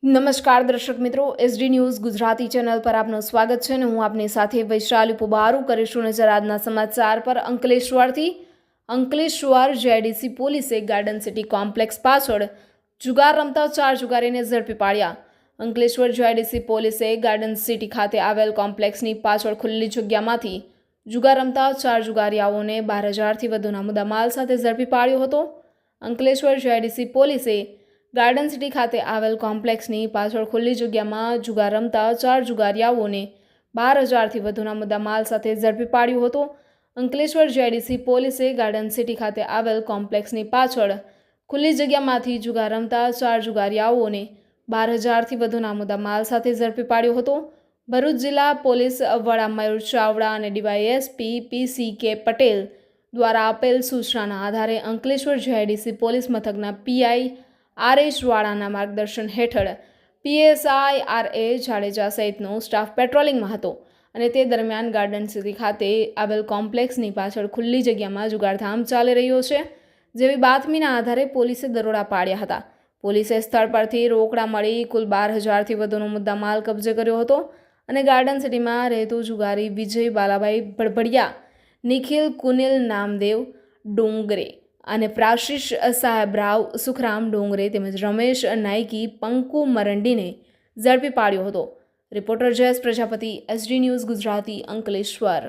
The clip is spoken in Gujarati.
નમસ્કાર દર્શક મિત્રો, એસડી ન્યૂઝ ગુજરાતી ચેનલ પર આપનું સ્વાગત છે અને હું આપની સાથે વૈશાલી પુબારુ કરીશું નજર આજના સમાચાર પર। અંકલેશ્વર જેડીસી પોલીસે ગાર્ડન સિટી કોમ્પ્લેક્સ પાછળ જુગાર રમતા 4 જુગારીને ઝડપી પાડ્યા। અંકલેશ્વર જેડીસી પોલીસે ગાર્ડન સિટી ખાતે આવેલ કોમ્પ્લેક્સની પાછળ ખુલ્લી જગ્યામાંથી જુગાર રમતા 4 જુગારીઓને 12,000થી વધુના મુદ્દામાલ સાથે ઝડપી પાડ્યો હતો। અંકલેશ્વર જેડીસી પોલીસે ગાર્ડન સિટી ખાતે આવેલ કોમ્પ્લેક્સની પાછળ ખુલ્લી જગ્યામાં જુગાર રમતા 4 જુગારીઓને 12,000થી વધુના મુદ્દામાલ સાથે ઝડપી પાડ્યો હતો। અંકલેશ્વર જેડીસી પોલીસે ગાર્ડન સિટી ખાતે આવેલ કોમ્પ્લેક્સની પાછળ ખુલ્લી જગ્યામાંથી જુગાર રમતા 4 જુગારીઓને 12,000થી વધુના મુદ્દામાલ સાથે ઝડપી પાડ્યો હતો। ભરૂચ જિલ્લા પોલીસ વડા મયુર ચાવડા અને ડીવાયએસપી પીસી પટેલ દ્વારા આપેલ સૂચનાના આધારે અંકલેશ્વર જેડીસી પોલીસ મથકના પીઆઈ આરએસ વાળાના માર્ગદર્શન હેઠળ પીએસઆઈ આરએ જાડેજા સહિતનો સ્ટાફ પેટ્રોલિંગમાં હતો અને તે દરમિયાન ગાર્ડન સિટી ખાતે આવેલ કોમ્પ્લેક્સની પાછળ ખુલ્લી જગ્યામાં જુગારધામ ચાલી રહ્યો છે જેવી બાતમીના આધારે પોલીસે દરોડા પાડ્યા હતા। પોલીસે સ્થળ પરથી રોકડા મળી કુલ 12,000થી વધુનો મુદ્દામાલ કબજે કર્યો હતો અને ગાર્ડન સિટીમાં રહેતો જુગારી વિજય બાલાભાઈ ભડભડિયા, નિખિલ કુનિલ નામદેવ ડોંગરે અને પ્રાશિષ સાહેબરાવ સુખરામ ડોંગરે તેમજ રમેશ નાયકી પંકુ મરંડીને ઝડપી પાડ્યો હતો। Reporter Jayesh Prajapati, SD news Gujarati, Ankleshwar.